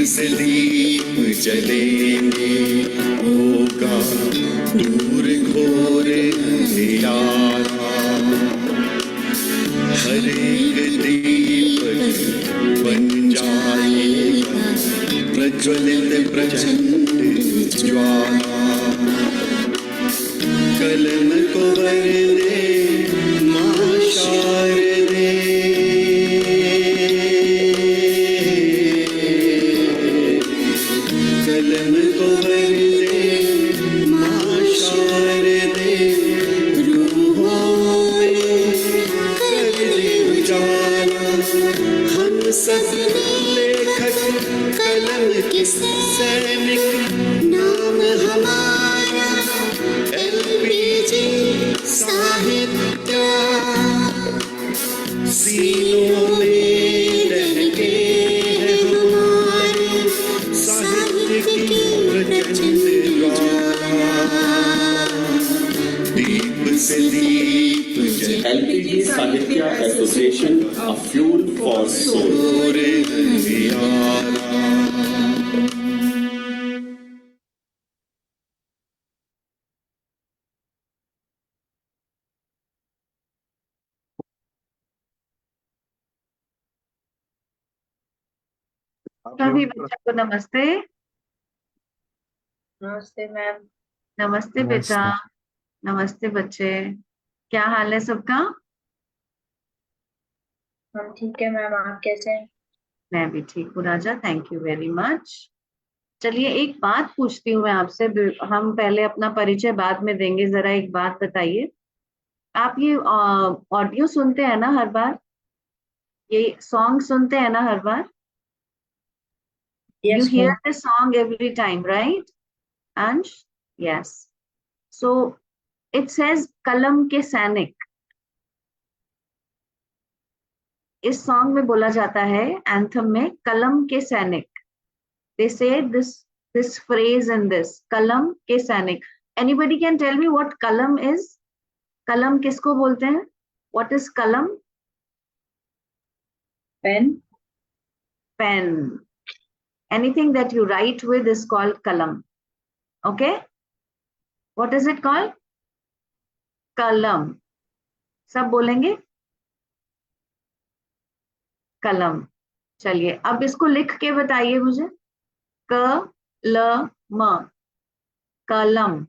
से दीप जलेंगे, होगा दूर घोर अंधियारा। हर एक दीपक बन जाएगा प्रज्वलित प्रचंड ज्वाला। कलम को वरदे मां शारदे, कलम को वरदे मां शारदे, रूहों में कर दे उजाला। हम सब लेखक कलम के सैनिक, नाम हमारा LPG साहित्य। सीनों में रहते हैं हमारे साहित्य की प्रचंड ज्वाला। दीप से दीप LPG Sahitya Association, a fuel for soul. सभी बच्चों को नमस्ते। नमस्ते मैम। नमस्ते बेटा। नमस्ते बच्चे, क्या हाल है सबका? हम ठीक है मैम, आप कैसे हैं? मैं भी ठीक हूँ राजा, थैंक यू वेरी मच। चलिए एक बात पूछती हूँ मैं आपसे, हम पहले अपना परिचय बाद में देंगे। जरा एक बात बताइए, आप ये ऑडियो सुनते हैं ना हर बार? ये सॉन्ग सुनते हैं ना हर बार? You yes hear ma'am. the song every time, right? Ansh? Yes. So it says कलम के सैनिक। इस सॉन्ग में बोला जाता है, एंथम में, कलम के सैनिक। They say this phrase in this, कलम के सैनिक। Anybody can tell me what कलम is? कलम किसको बोलते हैं? What is कलम? Pen. Pen. Anything that you write with is called kalam. Okay? What is it called? Kalam. सब बोलेंगे कलम। चलिए अब इसको लिख के बताइए मुझे। क ल म, कलम।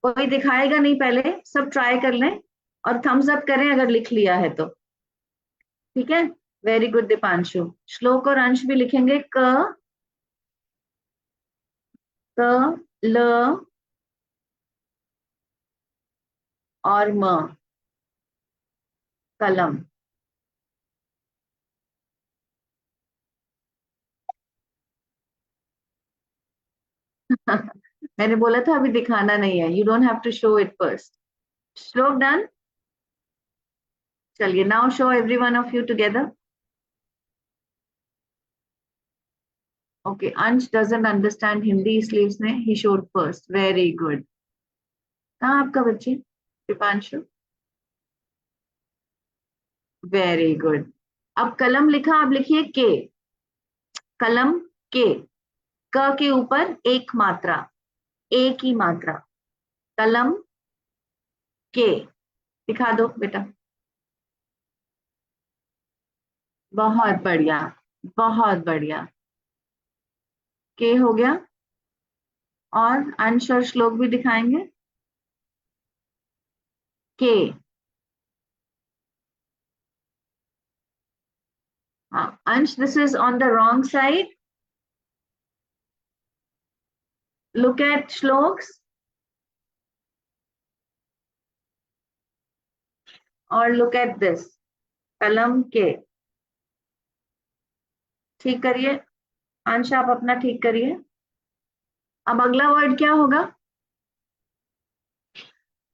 कोई दिखाएगा नहीं, पहले सब ट्राई कर लें और थम्स अप करें अगर लिख लिया है तो। ठीक है, वेरी गुड दीपांशु। श्लोक और अंश भी लिखेंगे। क ल और म, कलम। मैंने बोला था अभी दिखाना नहीं है, you don't have to show it first. Shlok done? चलिए now show every one of you together. Okay, Ansh doesn't understand Hindi, इसलिए इसने ही शोड फर्स्ट। Very good. कहाँ आपका बच्चे? Deepanshu, very good. अब कलम लिखा, अब लिखिए के। कलम के, क के ऊपर एक मात्रा, एक ही मात्रा। कलम के, दिखा दो बेटा। बहुत बढ़िया, बहुत बढ़िया। के हो गया। और अंश और श्लोक भी दिखाएंगे के। हाँ अंश, this is on the wrong side. Look at shlokas और लुक एट दिस, कलम के। ठीक करिए अंश, आप अपना ठीक करिए। अब अगला वर्ड क्या होगा?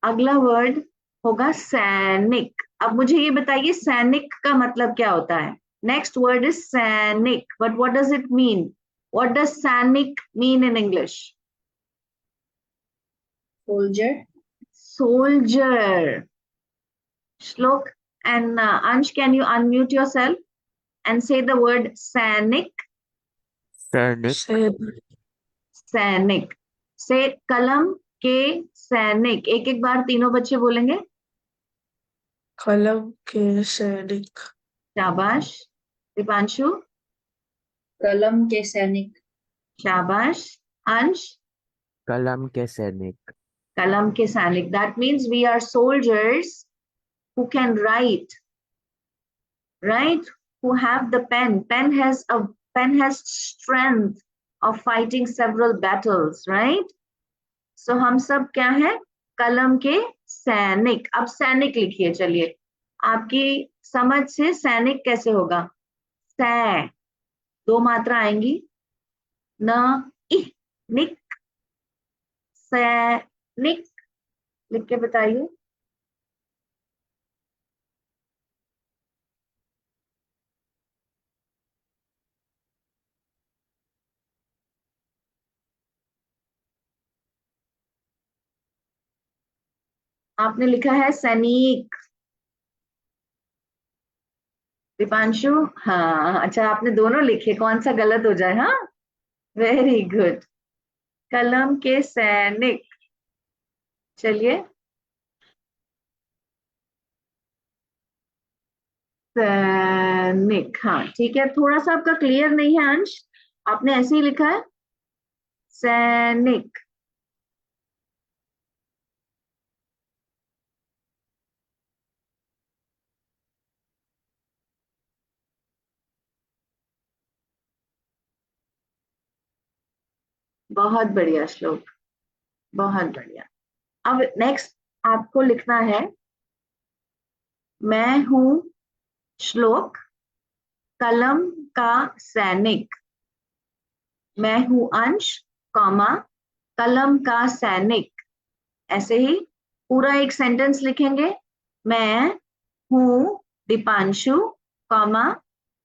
अगला वर्ड होगा सैनिक। अब मुझे ये बताइए, सैनिक का मतलब क्या होता है? Next word is Sainik. But what does it mean? What does Sainik mean in English? Soldier. Soldier. Shlok and Ansh, can you unmute yourself and say the word Sainik? सैनिक सैनिक. Say कलम के सैनिक. एक एक बार तीनों बच्चे बोलेंगे. कलम के सैनिक शाबाश. दीपांशु. कलम के सैनिक. शाबाश. अंश. कलम के सैनिक Kalam ke sainik. That means we are soldiers who can write, right? Who have the pen. Pen has strength of fighting several battles, right? So हम सब क्या है? कलम के सैनिक. अब सैनिक लिखिए. चलिए, आपकी समझ से सैनिक कैसे होगा? सै, दो मात्रा आएंगी. न इ, निक. सैनिक. लिख के बताइए. आपने लिखा है सैनिक. दीपांशु. हाँ, अच्छा, आपने दोनों लिखे. कौन सा गलत हो जाए? हाँ, वेरी गुड. कलम के सैनिक. चलिए, सैनिक. हाँ, ठीक है. थोड़ा सा आपका क्लियर नहीं है अंश. आपने ऐसे ही लिखा है सैनिक. बहुत बढ़िया श्लोक. बहुत बढ़िया. अब नेक्स्ट आपको लिखना है, मैं हूं श्लोक कलम का सैनिक. मैं हूं अंश, कॉमा, कलम का सैनिक. ऐसे ही पूरा एक सेंटेंस लिखेंगे. मैं हूं दीपांशु, कॉमा,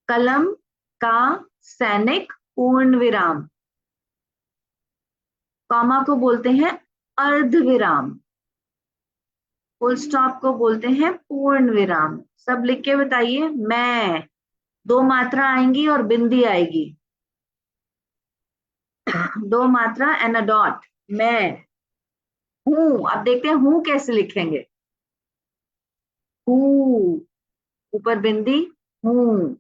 कलम का सैनिक, पूर्ण विराम. कॉमा को बोलते हैं अर्ध विराम. फुल स्टॉप को बोलते हैं पूर्ण विराम. सब लिख के बताइए. मैं, दो मात्रा आएंगी और बिंदी आएगी. दो मात्रा एंड अ डॉट. मैं हूं. अब देखते हैं हूं कैसे लिखेंगे. हूं, ऊपर बिंदी. हूं.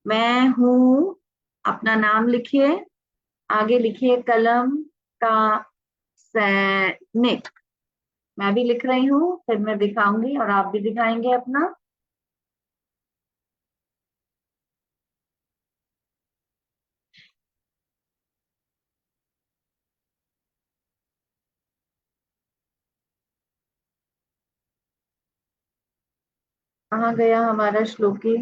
मैं हूं, अपना नाम लिखिए. आगे लिखिए कलम का सैनिक. मैं भी लिख रही हूँ, फिर मैं दिखाऊंगी और आप भी दिखाएंगे अपना. कहाँ गया हमारा श्लोकी?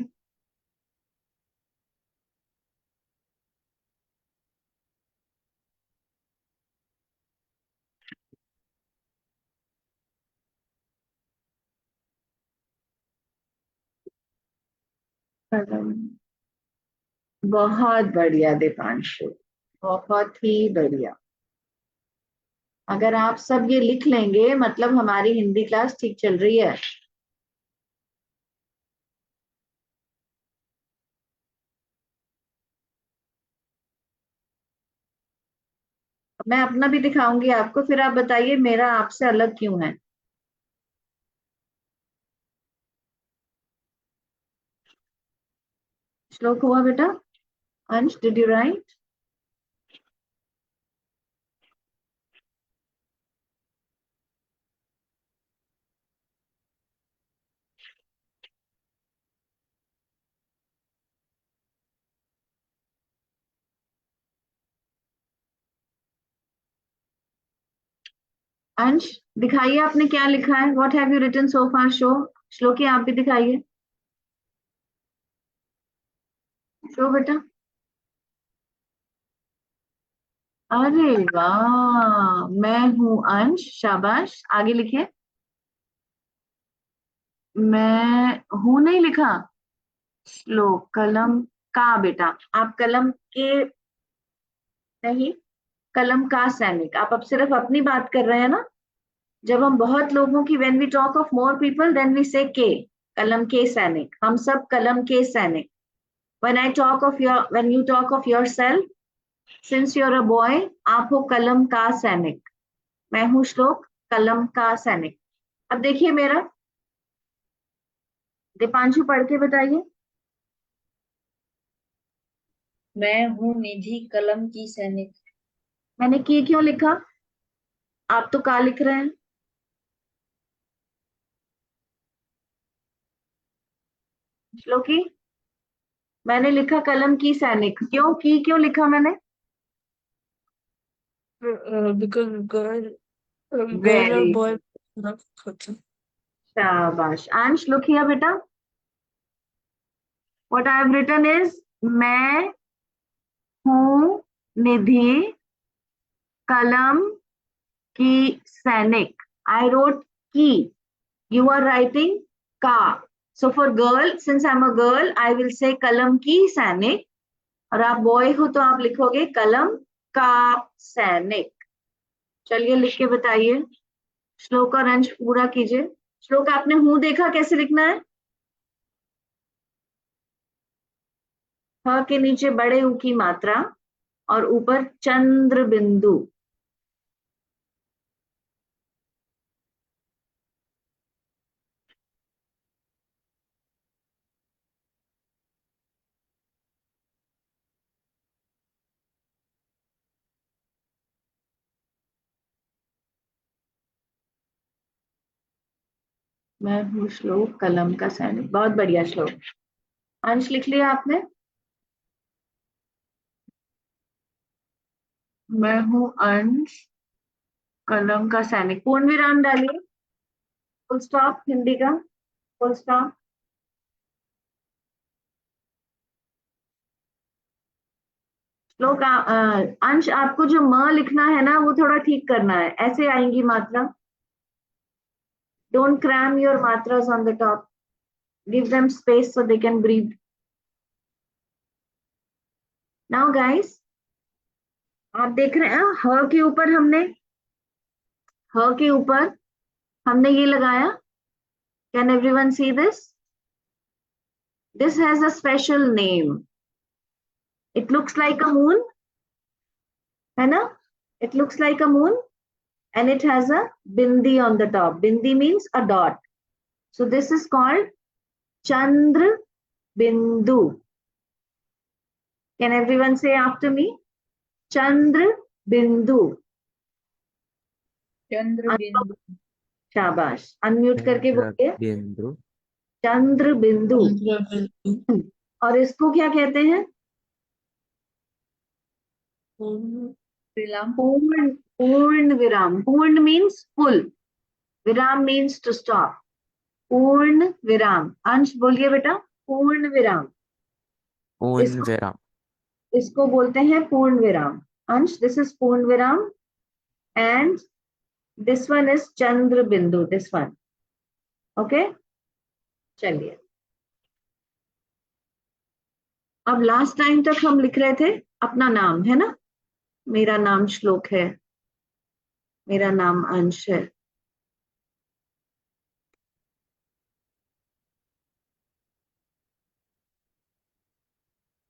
बहुत बढ़िया दीपांशु, बहुत ही बढ़िया. अगर आप सब ये लिख लेंगे मतलब हमारी हिंदी क्लास ठीक चल रही है. मैं अपना भी दिखाऊंगी आपको, फिर आप बताइए मेरा आपसे अलग क्यों है. श्लोक हुआ बेटा? अंश, डिड यू राइट? अंश, दिखाइए आपने क्या लिखा है. What have you written so far? Show. Shloki, आप भी दिखाइए. शो बेटा. अरे वाह, मैं हूं अंश. शाबाश. आगे लिखिए. मैं हूं नहीं लिखा. श्लोक कलम का, बेटा आप कलम के नहीं, कलम का सैनिक। आप अब सिर्फ अपनी बात कर रहे हैं ना। जब हम बहुत लोगों की, when we talk of more people then we say के, कलम के सैनिक, हम सब कलम के सैनिक। When you talk of yourself, since you are a boy, आप हो कलम का सैनिक। मैं हूं श्लोक, कलम का सैनिक। अब देखिए मेरा, दीपांशु पढ़ के बताइए। मैं हूँ निधि कलम की सैनिक। मैंने की क्यों लिखा? आप तो का लिख रहे हैं। श्लोकी, मैंने लिखा कलम की सैनिक, क्यों की क्यों लिखा मैंने? because girl or very boy good, not होता। शाबाश। अंश लुक हियर बेटा, what I have written is मैं हूं निधि कलम की सैनिक। आई रोट की, you are writing ka. So for girl, since I'm a girl, I will say कलम की सैनिक, और आप बॉय हो तो आप लिखोगे कलम का सैनिक। चलिए लिख के बताइए। श्लोक और अंश पूरा कीजिए। श्लोक, आपने हूं देखा कैसे लिखना है? ह के नीचे बड़े ऊ की मात्रा और ऊपर चंद्र बिंदु। मैं हूँ श्लोक कलम का सैनिक, बहुत बढ़िया श्लोक। अंश लिख लिया आपने? मैं हूँ अंश कलम का सैनिक, पूर्ण विराम डालिए, फुल स्टॉप, हिंदी का फुल स्टॉप। श्लोक अंश, आपको जो म लिखना है ना वो थोड़ा ठीक करना है, ऐसे आएंगी मात्रा। Don't cram your matras on the top, give them space so they can breathe. Now guys, आप देख रहे हैं ह के ऊपर हमने ये लगाया। Can everyone see this? This has a special name. It looks like a moon, है ना? It looks like a moon and it has a bindi on the top. Bindi means a dot. So this is called Chandra Bindu. Can everyone say after me? Chandra Bindu. चंद्र बिंदु। शाबाश, unmute करके बोलिए। बिंदु। चंद्र बिंदु। बिंदु। और इसको क्या कहते हैं? विराम। पूर्ण, पूर्ण विराम। पूर्ण मीन्स फुल, विराम मीन्स टू स्टॉप। पूर्ण विराम। अंश बोलिए बेटा, पूर्ण विराम। पूर्ण विराम। इसको बोलते हैं पूर्ण विराम। अंश, दिस इज पूर्ण विराम एंड दिस वन इज चंद्र बिंदु, दिस वन। ओके, चलिए। अब लास्ट टाइम तक हम लिख रहे थे अपना नाम, है ना? मेरा नाम श्लोक है, मेरा नाम अंश है।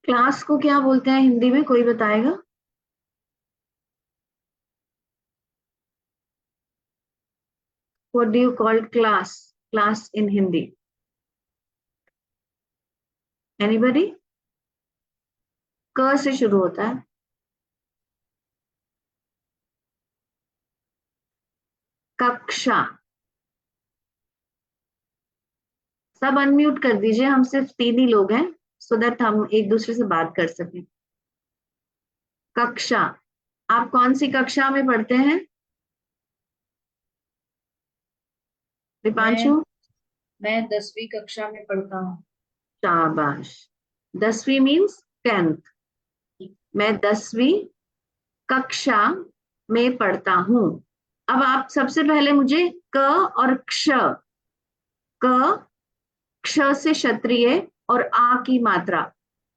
क्लास को क्या बोलते हैं हिंदी में, कोई बताएगा? What do you call class? Class in Hindi? Anybody? क से शुरू होता है। कक्षा। सब अनम्यूट कर दीजिए, हम सिर्फ 3 ही लोग हैं, सो दैट हम एक दूसरे से बात कर सकें। कक्षा। आप कौन सी कक्षा में पढ़ते हैं? दीपांशु? मैं 10वीं कक्षा में पढ़ता हूँ। शाबाश। 10वीं मीन्स 10th। मैं 10वीं कक्षा में पढ़ता हूँ। अब आप सबसे पहले मुझे क और क्ष, क, क्ष से क्षत्रिय और आ की मात्रा,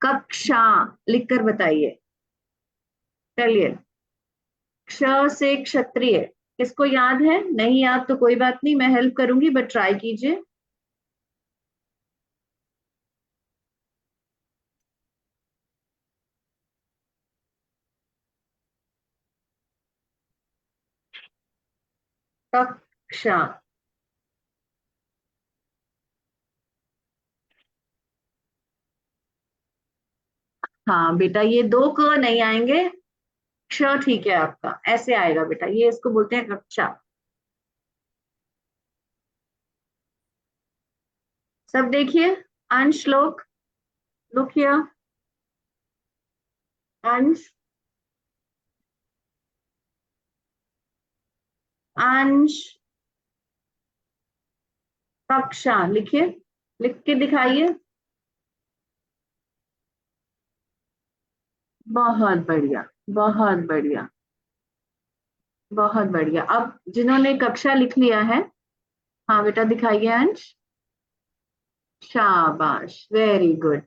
कक्षा लिखकर बताइए। चलिए, क्ष से क्षत्रिय, किसको याद है? नहीं याद तो कोई बात नहीं, मैं हेल्प करूंगी, बट ट्राई कीजिए। कक्षा, हाँ बेटा, ये दो क नहीं आएंगे, क्ष ठीक है आपका, ऐसे आएगा बेटा, ये इसको बोलते हैं कक्षा। सब देखिए, अंश लोग, लुक हियर, अंश, अंश, कक्षा लिखिए, लिख के दिखाइए। बहुत बढ़िया, बहुत बढ़िया, बहुत बढ़िया। अब जिन्होंने कक्षा लिख लिया है, हाँ बेटा दिखाइए अंश, शाबाश, वेरी गुड।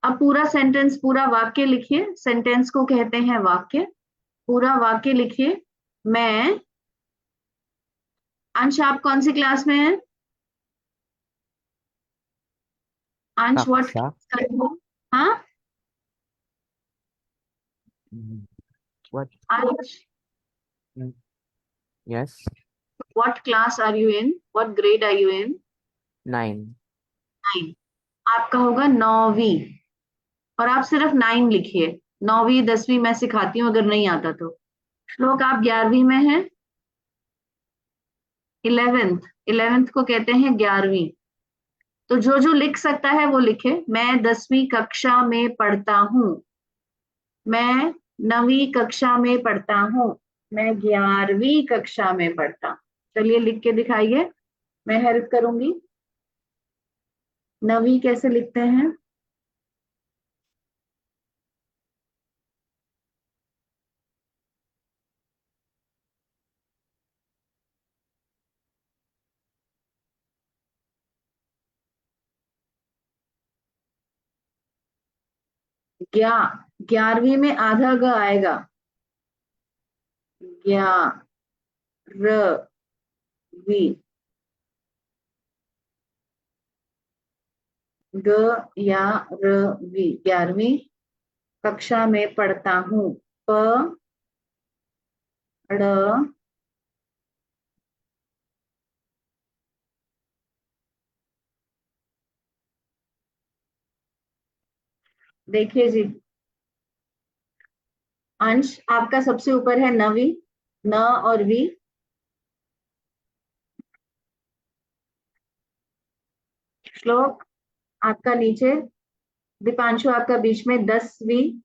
अब पूरा सेंटेंस, पूरा वाक्य लिखिए, सेंटेंस को कहते हैं वाक्य, पूरा वाक्य लिखिए। मैं, अंश आप कौन सी क्लास में हैं? अंश व्हाट कक्षा कर रहे हो? हाँ mm, what अंश, mm, yes what class are you in, what grade are you in? 9 9। आपका होगा 9वीं, और आप सिर्फ 9 लिखिए, 9वीं 10वीं मैं सिखाती हूँ अगर नहीं आता तो। श्लोक आप 11वीं में हैं, 11th, 11th को कहते हैं 11वीं। तो जो जो लिख सकता है वो लिखे। मैं 10वीं कक्षा में पढ़ता हूँ, मैं 9वीं कक्षा में पढ़ता हूँ, मैं 11वीं कक्षा में पढ़ता हूँ। चलिए लिख के दिखाइए, मैं हेल्प करूंगी। 9वीं कैसे लिखते हैं? ग्या 11वीं में आधा ग आएगा, 11वीं, ग या र वी, 11वीं कक्षा में पढ़ता हूँ, प ड़, देखिए जी, अंश आपका सबसे ऊपर है 9वीं, न और वी, श्लोक आपका नीचे, दीपांशु आपका बीच में 10वीं,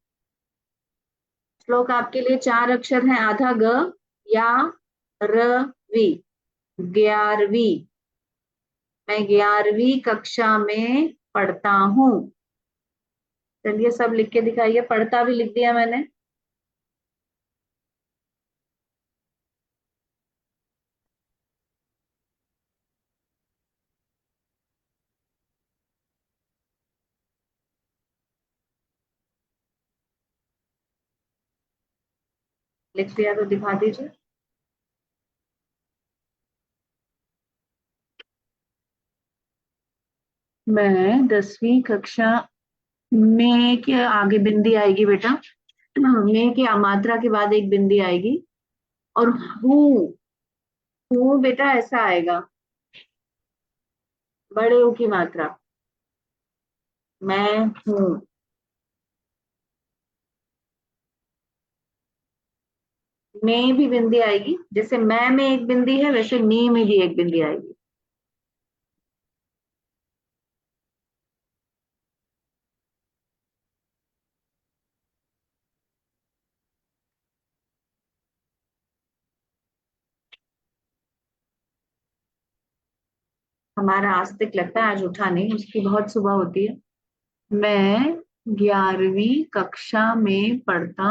श्लोक आपके लिए 4 अक्षर हैं, आधा ग या र वी, 11वीं, मैं 11वीं कक्षा में पढ़ता हूँ। चलिए सब लिख के दिखाइए, पढ़ता भी लिख दिया मैंने। लिख दिया तो दिखा दीजिए। मैं 10वीं कक्षा में के आगे बिंदी आएगी बेटा, में की मात्रा के बाद एक बिंदी आएगी, और हूँ बेटा ऐसा आएगा, बड़े ऊ की मात्रा, मैं हूँ। में भी बिंदी आएगी, जैसे मैं में एक बिंदी है वैसे नी में भी एक बिंदी आएगी। हमारा आस्तिक लगता है आज उठा नहीं, उसकी बहुत सुबह होती है। मैं 11वीं कक्षा में पढ़ता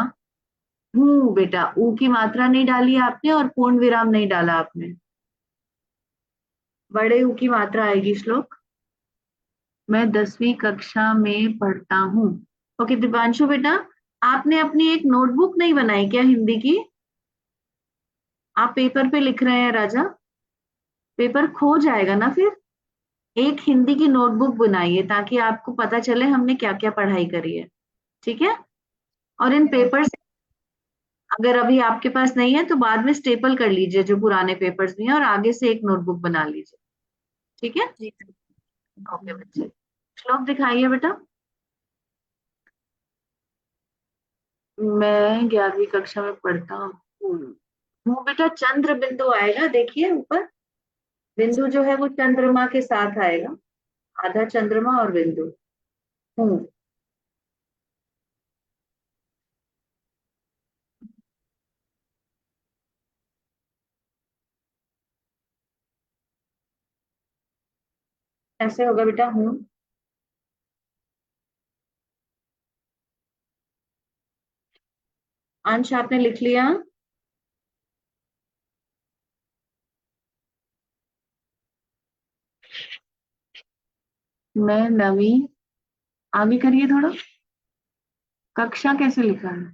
हूँ बेटा, ऊ की मात्रा नहीं डाली आपने और पूर्ण विराम नहीं डाला आपने, बड़े ऊ की मात्रा आएगी श्लोक। मैं 10वीं कक्षा में पढ़ता हूँ। ओके दिव्यांशु बेटा, आपने अपनी एक नोटबुक नहीं बनाई क्या हिंदी की? आप पेपर पे लिख रहे हैं राजा, पेपर खो जाएगा ना फिर। एक हिंदी की नोटबुक बनाइए ताकि आपको पता चले हमने क्या क्या पढ़ाई करी है, ठीक है? और इन पेपर्स अगर अभी आपके पास नहीं है तो बाद में स्टेपल कर लीजिए जो पुराने पेपर्स भी हैं और आगे से एक नोटबुक बना लीजिए, ठीक है? ओके बच्चे, श्लोक दिखाइए बेटा। मैं 11वीं कक्षा में पढ़ता हूँ। वो बेटा चंद्र बिंदु आएगा, देखिए ऊपर बिंदु जो है वो चंद्रमा के साथ आएगा, आधा चंद्रमा और बिंदु। हूँ ऐसे होगा बेटा, हूँ। अंश आपने लिख लिया? मैं 9वीं, आगे करिए थोड़ा, कक्षा कैसे लिखा है?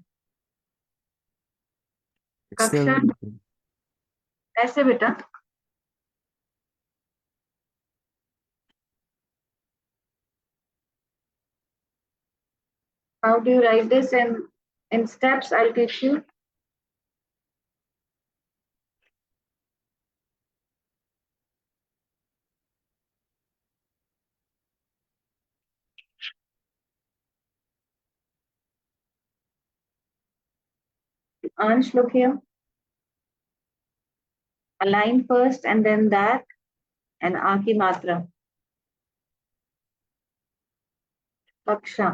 कक्षा Still, ऐसे बेटा, how do you write this in steps? I'll teach you. Ansh, look here. A line first and then that and आ की मात्रा, कक्षा।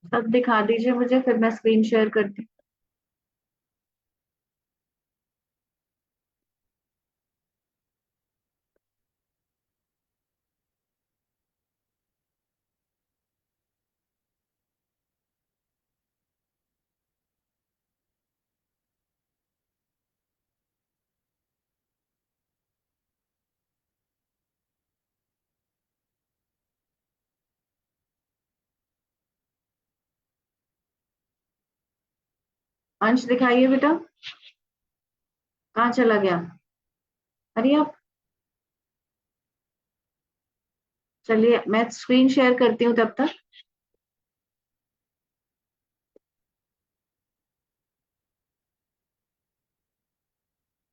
सब दिखा दीजिए मुझे, फिर मैं स्क्रीन शेयर करती हूँ। अंश दिखाइए बेटा, कहाँ चला गया? अरे आप, चलिए मैं स्क्रीन शेयर करती हूँ तब तक।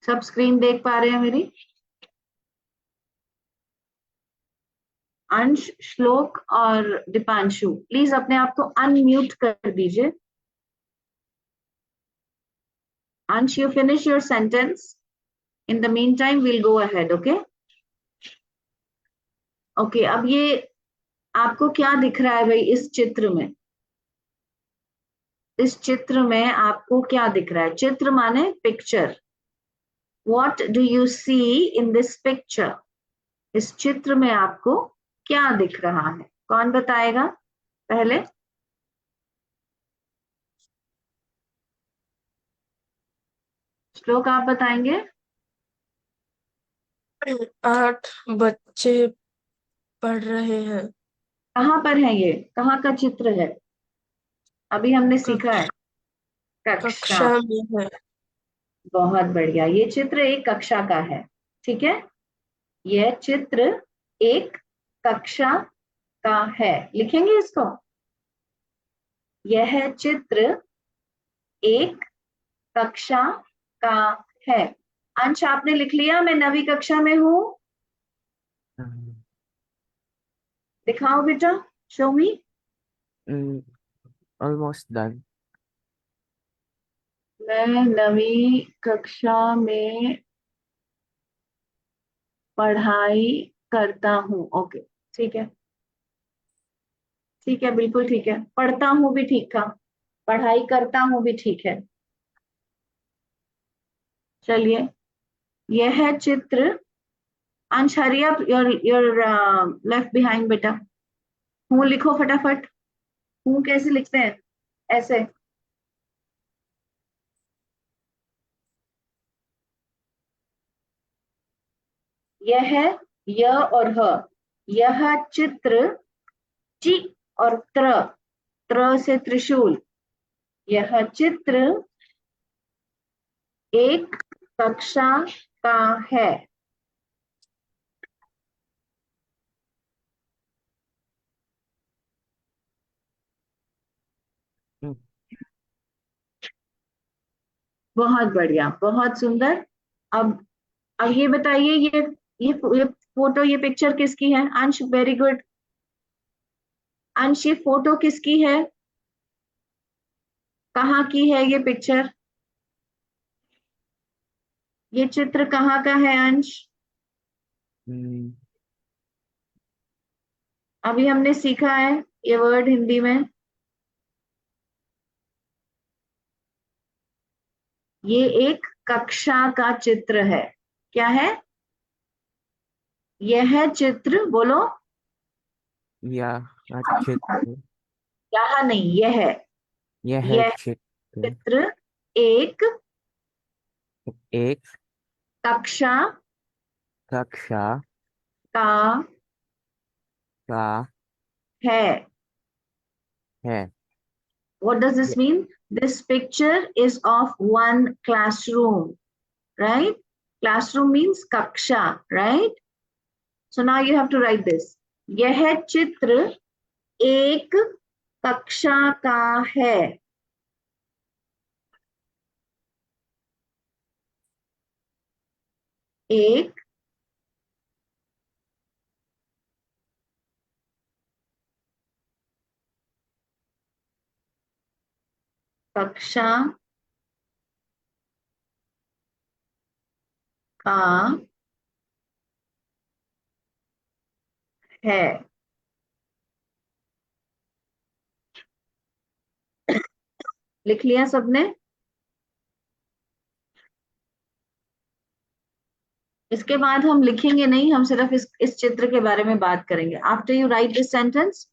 सब स्क्रीन देख पा रहे हैं मेरी? अंश, श्लोक और दीपांशु प्लीज अपने आप को अनम्यूट कर दीजिए। अंश, you finish your sentence. In the meantime, we'll go ahead, okay? Okay, अब ये आपको क्या दिख रहा है भाई इस चित्र में? इस चित्र में आपको क्या दिख रहा है? चित्र माने picture. What do you see in this picture? इस चित्र में आपको क्या दिख रहा है? कौन बताएगा पहले? श्लोक आप बताएंगे? 8 बच्चे पढ़ रहे हैं। कहाँ पर है ये? कहाँ का चित्र है? अभी हमने सीखा है कक्षा। कक्षा में है। बहुत बढ़िया, ये चित्र एक कक्षा का है, ठीक है? यह चित्र एक कक्षा का है, लिखेंगे इसको। यह चित्र एक कक्षा का है। अंश आपने लिख लिया मैं 9वीं कक्षा में हूँ? दिखाओ बेटा, शो मी। almost done. मैं 9वीं कक्षा में पढ़ाई करता हूँ। ओके ठीक है, ठीक है, बिल्कुल ठीक है। पढ़ता हूँ भी ठीक था, पढ़ाई करता हूँ भी ठीक है। चलिए, यह चित्र, अंश hurry up, your left behind बेटा। हूँ लिखो फटाफट। हूँ कैसे लिखते हैं? ऐसे। यह, य और ह, यह चित्र, चि और त्र से त्रिशूल, यह चित्र एक कक्षा का है। Hmm. बहुत बढ़िया, बहुत सुंदर। अब ये बताइए, ये फोटो, ये पिक्चर किसकी है? अंश, वेरी गुड। अंश, ये फोटो किसकी है? कहाँ की है ये पिक्चर? ये चित्र कहाँ का है अंश? Hmm. अभी हमने सीखा है ये वर्ड हिंदी में। ये एक कक्षा का चित्र है। क्या है? यह चित्र, बोलो। यह चित्र, यहाँ नहीं, यह यह चित्र चित्र एक एक कक्षा कक्षा का का है। है। What does this Ye- mean? This picture is of one classroom, right? Classroom means kaksha, right? So now you have to write this. यह चित्र एक कक्षा का है। एक कक्षा का है। लिख लिया सबने? इसके बाद हम लिखेंगे नहीं, हम सिर्फ इस चित्र के बारे में बात करेंगे। After you right this sentence,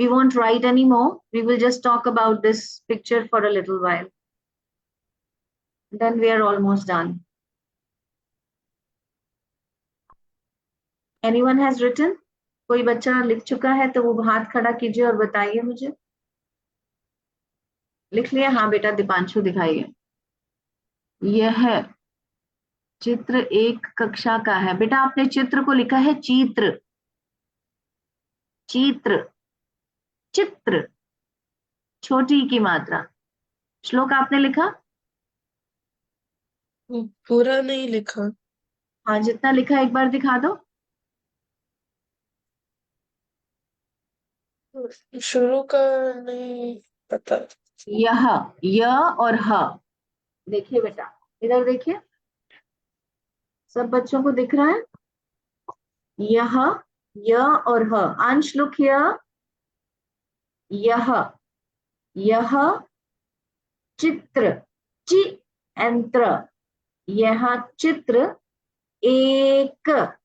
we won't write anymore, we will just talk about this picture for a little while, then we are almost done. Anyone has written? कोई बच्चा लिख चुका है तो वो हाथ खड़ा कीजिए और बताइए मुझे। लिख लिया? हाँ बेटा दीपांशु दिखाइए। यह चित्र एक कक्षा का है। बेटा आपने चित्र को लिखा है चित्र, चित्र, चित्र, छोटी की मात्रा। श्लोक आपने लिखा? पूरा नहीं लिखा। हाँ जितना लिखा एक बार दिखा दो। शुरू का नहीं पता। यह, य और ह। देखिए बेटा, इधर देखिए, सब बच्चों को दिख रहा है? यह, य और ह। अंश लुक हियर। यह चित्र, चि एंत्र, यह चित्र एक,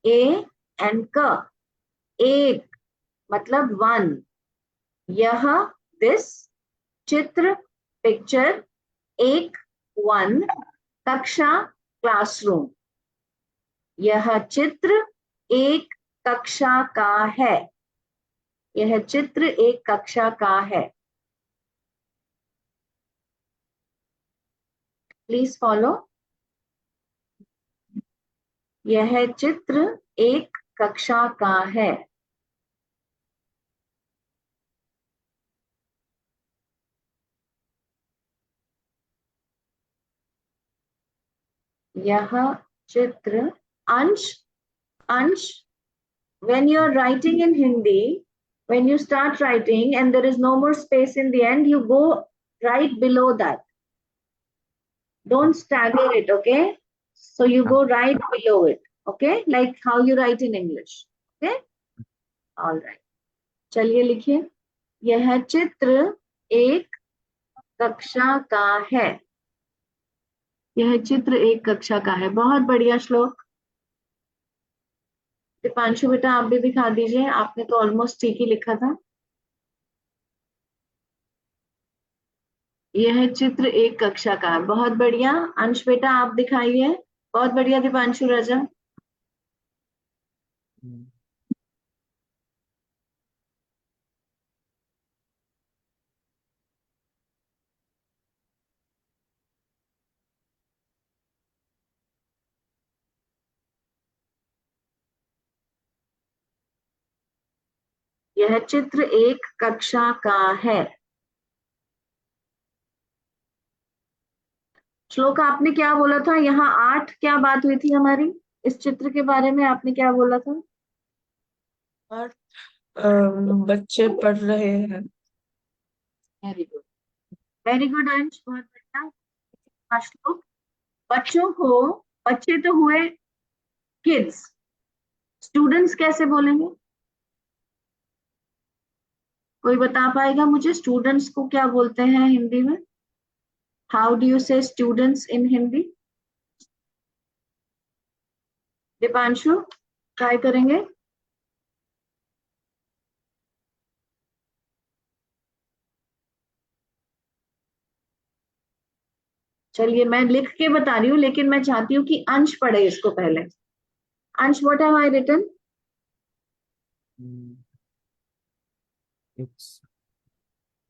ए एंड क, एक मतलब वन। यह, दिस, चित्र, पिक्चर, एक, वन, कक्षा, क्लासरूम। यह चित्र एक कक्षा का है। यह चित्र एक कक्षा का है। Please follow. यह चित्र एक कक्षा का है। यह चित्र, अंश, अंश, when you're writing in Hindi, when you start writing and there is no more space in the end, you go right below that. Don't stagger it, okay? So you go right below it, okay? Like how you write in English, okay? All right. चलिए लिखिए। यह चित्र एक कक्षा का है। यह चित्र एक कक्षा का है। बहुत बढ़िया श्लोक। दीपांशु बेटा आप भी दिखा दीजिए, आपने तो ऑलमोस्ट ठीक ही लिखा था। यह चित्र एक कक्षा का है। बहुत बढ़िया। अंश बेटा आप दिखाइए। बहुत बढ़िया दीपांशु राजा। हम्म, यह चित्र एक कक्षा का है। श्लोक आपने क्या बोला था? यहाँ 8 क्या बात हुई थी हमारी इस चित्र के बारे में? आपने क्या बोला था? और बच्चे पढ़ रहे हैं। वेरी गुड, वेरी गुड अंश, बहुत बढ़िया। हाँ, श्लोक, बच्चों को, बच्चे तो हुए किड्स, स्टूडेंट्स कैसे बोलेंगे? कोई बता पाएगा मुझे स्टूडेंट्स को क्या बोलते हैं हिंदी में? हाउ डू यू से students in Hindi? Deepanshu, try करेंगे? चलिए मैं लिख के बता रही हूँ, लेकिन मैं चाहती हूँ कि अंश पढ़े इसको पहले। Ansh, what have I written? Hmm, it's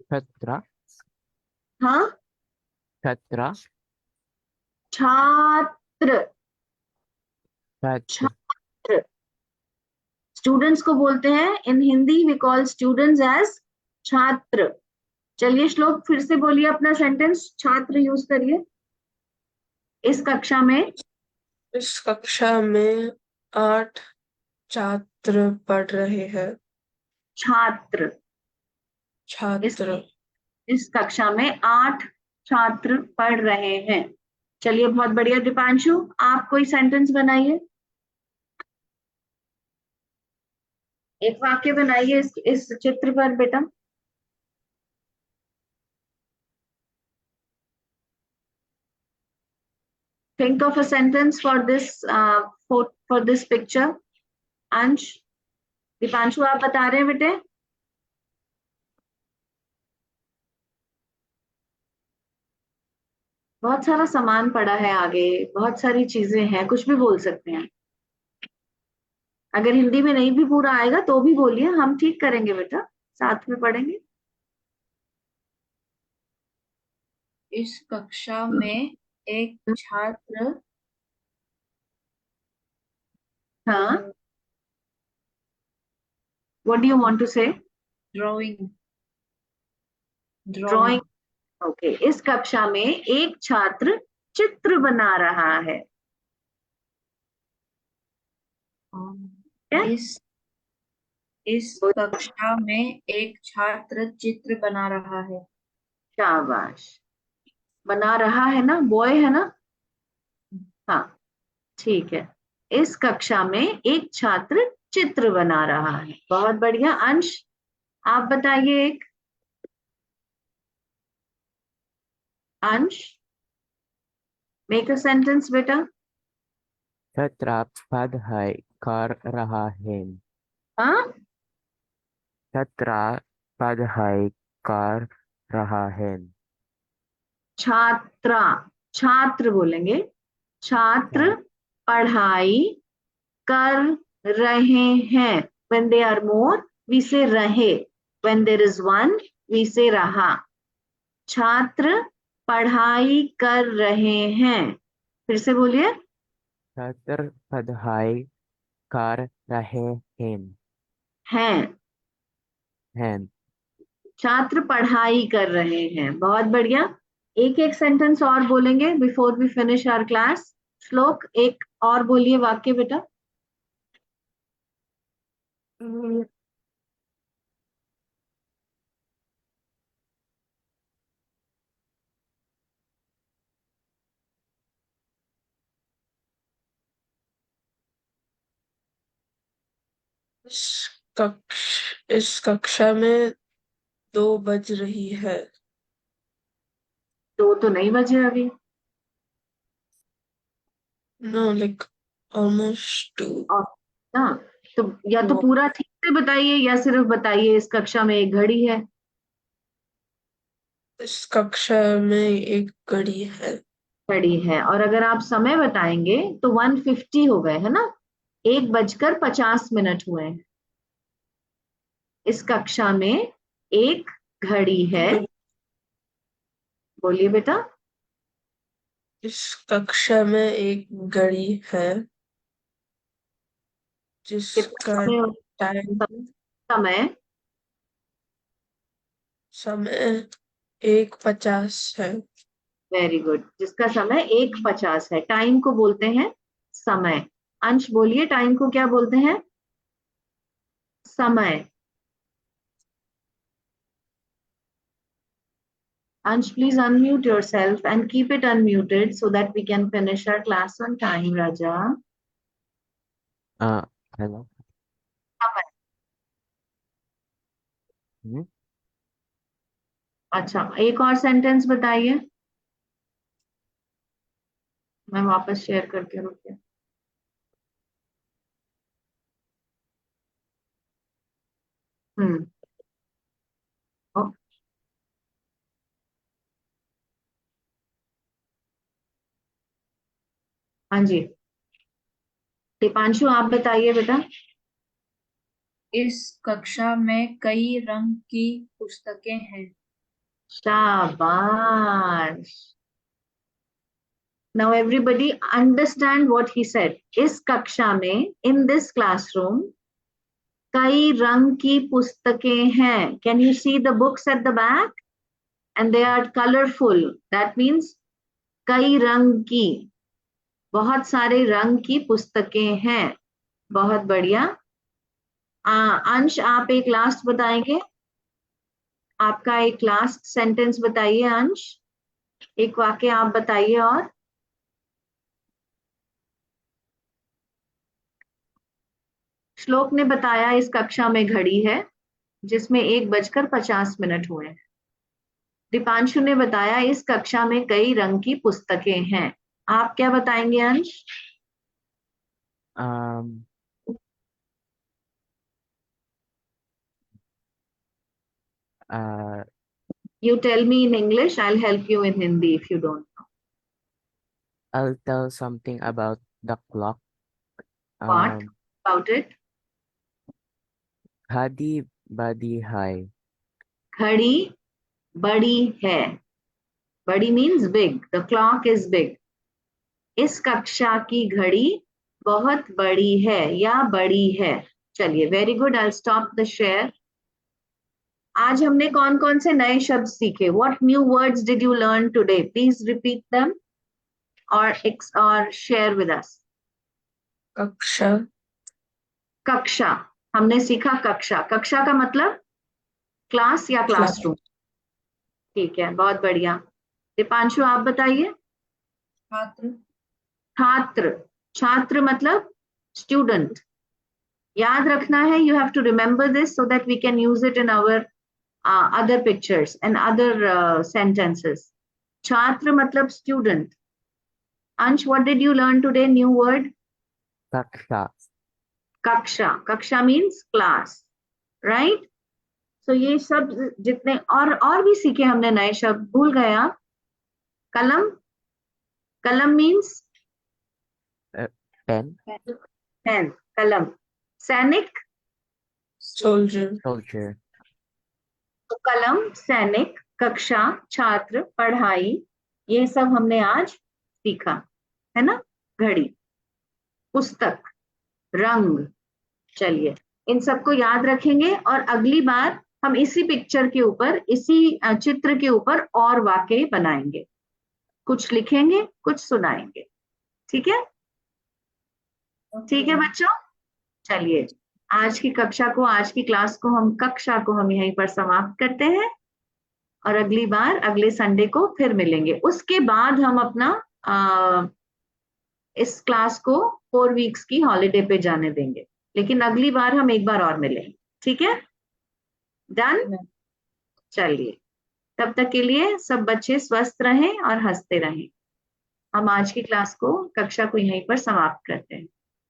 छात्र हाँ, छात्र छात्र, छात्र छात्र। स्टूडेंट्स को बोलते हैं in Hindi we call students as छात्र। चलिए श्लोक, फिर से बोलिए अपना सेंटेंस, छात्र यूज करिए। इस कक्षा में इस कक्षा में 8 छात्र पढ़ रहे हैं। छात्र, इस छात्र। इस कक्षा में 8 छात्र पढ़ रहे हैं। चलिए बहुत बढ़िया। दीपांशु, आप कोई सेंटेंस बनाइए, एक वाक्य बनाइए इस चित्र पर बेटा। Think of a sentence for this for this picture. अंश, दीपांशु आप बता रहे हैं बेटे? बहुत सारा सामान पड़ा है आगे, बहुत सारी चीजें हैं, कुछ भी बोल सकते हैं। अगर हिंदी में नहीं भी पूरा आएगा तो भी बोलिए, हम ठीक करेंगे बेटा, साथ में पढ़ेंगे। इस कक्षा में एक छात्र हाँ, what do you want to say? Drawing drawing. Drawing okay, इस कक्षा में एक छात्र चित्र बना रहा है। क्या? इस कक्षा में एक छात्र चित्र बना रहा है। शाबाश, बना रहा है ना, बॉय है ना? हाँ, ठीक है। इस कक्षा में एक छात्र चित्र बना रहा है। बहुत बढ़िया। अंश, आप बताइए एक। अंश, मेक अ सेंटेंस बेटा। छात्र पढ़ाई कर रहा है। हाँ, छात्र पढ़ाई कर रहा है। छात्रा, छात्र बोलेंगे, छात्र छात्र पढ़ाई कर रहे हैं। when they are more we say रहे, when there is one we say रहा। छात्र पढ़ाई कर रहे हैं, फिर से बोलिए। छात्र पढ़ाई कर रहे हैं। हैं, हैं छात्र पढ़ाई कर रहे हैं। बहुत बढ़िया। एक एक सेंटेंस और बोलेंगे before we finish our class. Shlok, एक और बोलिए वाक्य बेटा। हम्म, इस इस कक्षा में 2 बज रही है। दो तो नहीं बजे अभी। No, like almost 2। और ना, तो या तो पूरा ठीक से बताइए या सिर्फ बताइए इस कक्षा में एक घड़ी है। इस कक्षा में एक घड़ी है। घड़ी है, और अगर आप समय बताएंगे तो 150 हो गए है ना, 1:50 हुए हैं। इस कक्षा में एक घड़ी है। बोलिए बेटा। इस कक्षा में एक घड़ी है जिसका कितना टाइम समय? समय 1:50 है। Very good. जिसका समय 1:50 है। टाइम को बोलते हैं समय। अंश बोलिए, टाइम को क्या बोलते हैं? समय। Ansh, please unmute yourself and keep it unmuted so that we can finish our class on time, Raja. Hello. Hmm? अच्छा, एक और सेंटेंस बताइए। मैं वापस शेयर करके रुकिए। हम्म। ओ, हाँ जी, दीपांशु आप बताइए बेटा। इस कक्षा में कई रंग की पुस्तकें हैं। शाबाश। Now everybody understand what he said. इस कक्षा में, in this classroom, कई रंग की पुस्तकें हैं. Can you see the books at the back? And they are colorful. That means कई रंग की, बहुत सारे रंग की पुस्तकें हैं। बहुत बढ़िया। अंश आप एक लास्ट बताएंगे? आपका एक लास्ट सेंटेंस बताइए अंश। एक वाक्य आप बताइए। और श्लोक ने बताया इस कक्षा में घड़ी है जिसमें 1:50 हुए हैं। दीपांशु ने बताया इस कक्षा में कई रंग की पुस्तकें हैं। आप क्या बताएंगे अंश? Um, uh, You tell me in English, I'll help you in Hindi if you don't know. I'll tell something about the clock. What about it? Hadi Badi Hai. घड़ी बड़ी है। बड़ी means big. The clock is big. इस कक्षा की घड़ी बहुत बड़ी है या बड़ी है। चलिए, very good. I stop the share. आज हमने कौन कौन से नए शब्द सीखे? What new words did you learn today? Please repeat them और शेयर विद अस। कक्षा, कक्षा। हमने सीखा कक्षा। कक्षा का मतलब क्लास या क्लासरूम। ठीक है, बहुत बढ़िया। दीपांशु आप बताइए। छात्र, छात्र। छात्र मतलब स्टूडेंट। याद रखना है, you have to remember this so that we can use it in our other pictures and other sentences. छात्र मतलब student. Ansh, what did you learn today? New word? Kaksha. कक्षा. कक्षा means class, right? So ये सब जितने और भी सीखे हमने नए शब्द। भूल गए आप? कलम. कलम means Pen. pen. कलम. सैनिक. Soldier, Soldier. तो कलम, सैनिक, कक्षा, छात्र, पढ़ाई, ये सब हमने आज सीखा है ना। घड़ी, पुस्तक, रंग। चलिए, इन सबको याद रखेंगे और अगली बार हम इसी पिक्चर के ऊपर, इसी चित्र के ऊपर और वाक्य बनाएंगे। कुछ लिखेंगे, कुछ सुनाएंगे। ठीक है? ठीक है बच्चों। चलिए, आज की कक्षा को, आज की क्लास को, कक्षा को हम यहीं पर समाप्त करते हैं और अगली बार अगले संडे को फिर मिलेंगे। उसके बाद हम अपना इस क्लास को 4 वीक्स की हॉलिडे पे जाने देंगे, लेकिन अगली बार हम एक बार और मिलेंगे। ठीक है? डन? चलिए, तब तक के लिए सब बच्चे स्वस्थ रहें और हंसते रहें। हम आज की क्लास को, कक्षा को यहीं पर समाप्त करते हैं।